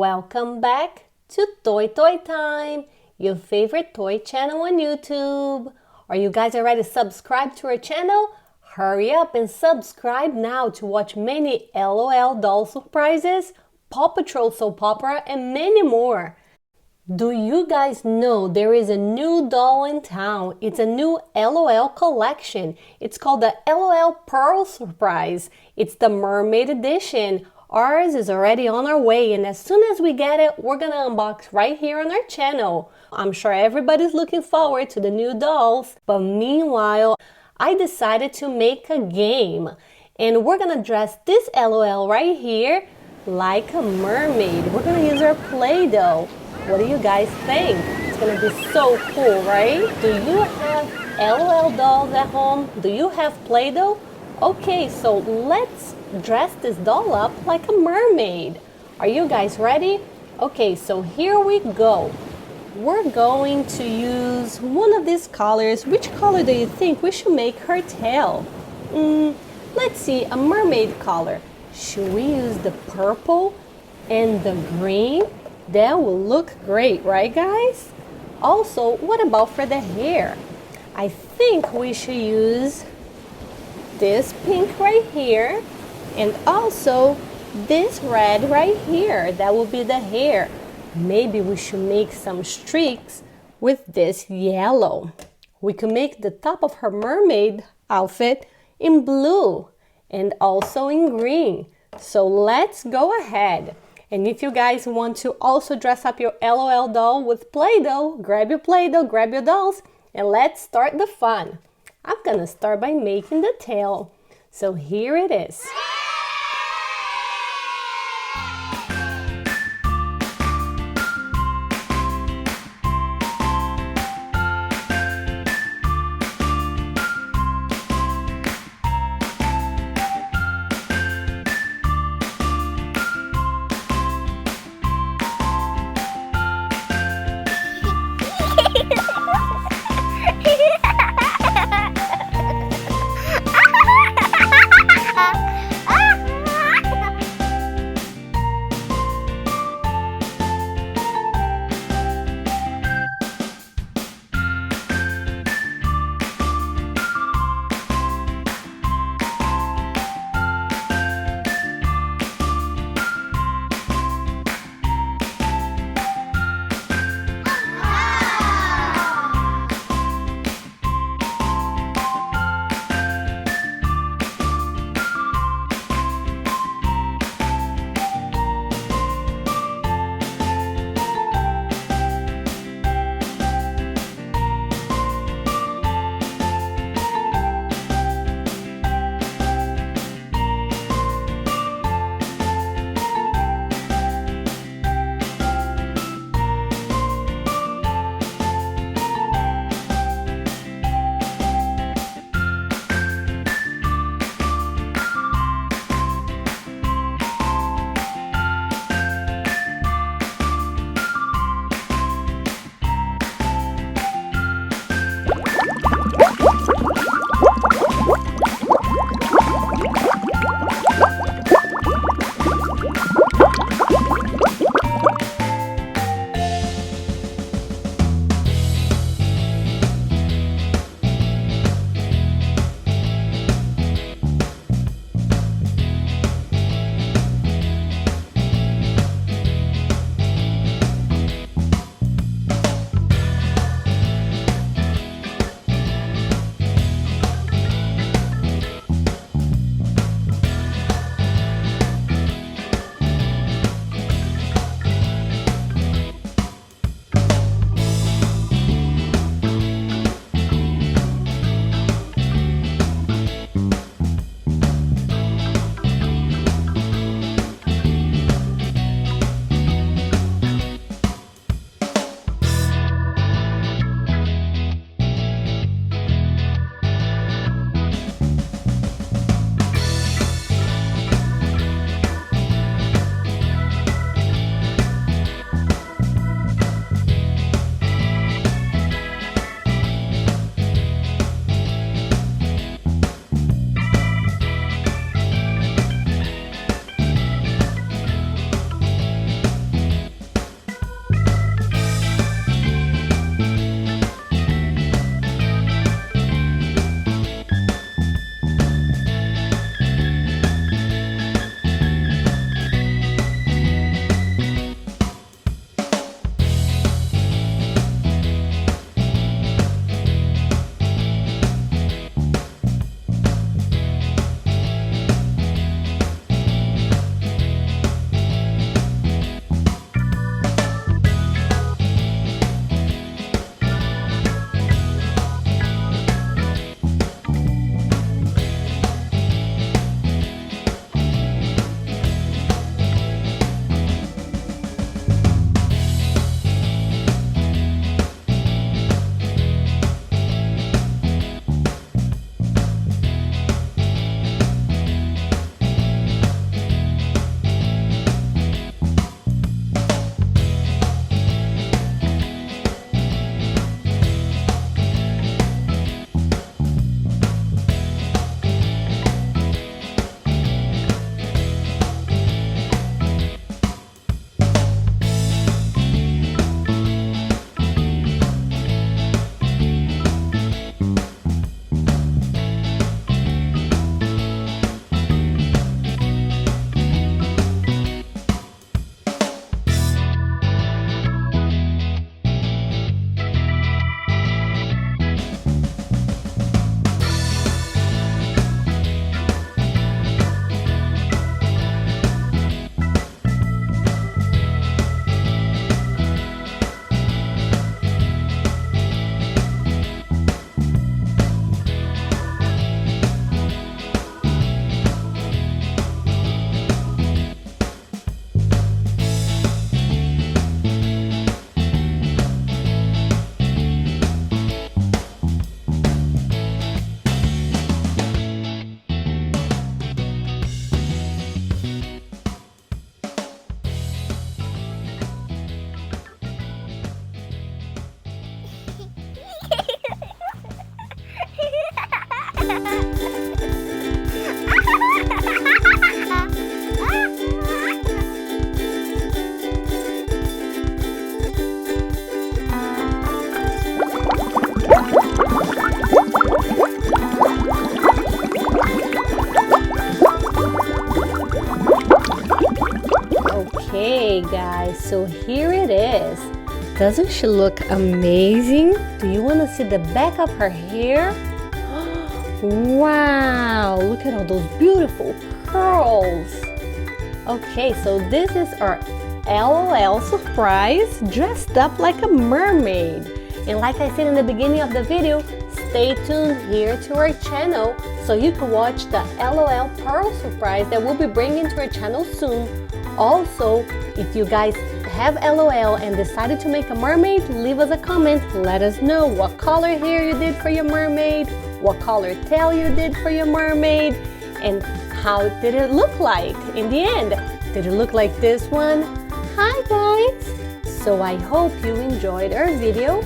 Welcome back to Toy Time, your favorite toy channel on YouTube. Are you guys already subscribed to our channel? Hurry up and subscribe now to watch many LOL doll surprises, Paw Patrol soap opera, and many more. Do you guys know there is a new doll in town? It's a new LOL collection. It's called the LOL Pearl Surprise. It's the Mermaid edition. Ours is already on our way, and as soon as we get it, we're gonna unbox right here on our channel. I'm sure everybody's looking forward to the new dolls, but meanwhile, I decided to make a game, and we're gonna dress this LOL right here like a mermaid. We're gonna use our Play-Doh. What do you guys think? It's gonna be so cool, right? Do you have LOL dolls at home? Do you have Play-Doh? Okay, so let's dress this doll up like a mermaid. Are you guys ready? Okay, so here we go. We're going to use one of these colors. Which color do you think we should make her tail? Let's see, a mermaid color. Should we use the purple and the green? That will look great, right guys? Also, what about for the hair? I think we should use this pink right here and also this red right here. That will be the hair. Maybe we should make some streaks with this yellow. We can make the top of her mermaid outfit in blue and also in green. So let's go ahead. And if you guys want to also dress up your LOL doll with Play-Doh, grab your Play-Doh, grab your dolls, and let's start the fun. I'm gonna start by making the tail. So here it is. guys. So here it is. Doesn't she look amazing? Do you want to see the back of her hair? Wow, look at all those beautiful curls. Okay, so this is our LOL surprise dressed up like a mermaid. And like I said in the beginning of the video, stay tuned here to our channel so you can watch the LOL pearl surprise that we'll be bringing to our channel soon. Also, if you guys have LOL and decided to make a mermaid, leave us a comment. Let us know what color hair you did for your mermaid, what color tail you did for your mermaid, and how did it look like in the end. Did it look like this one? Hi guys! So I hope you enjoyed our video.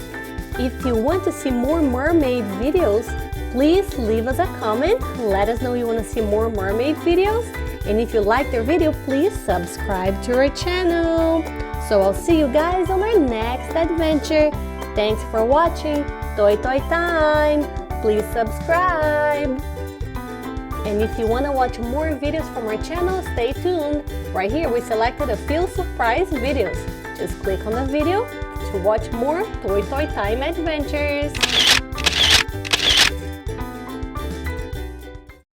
If you want to see more mermaid videos, please leave us a comment. Let us know you want to see more mermaid videos. And if you liked our video, please subscribe to our channel. So I'll see you guys on our next adventure. Thanks for watching. Toy Toy Time. Please subscribe. And if you want to watch more videos from our channel, stay tuned. Right here we selected a few surprise videos. Just click on the video to watch more Toy Toy Time adventures.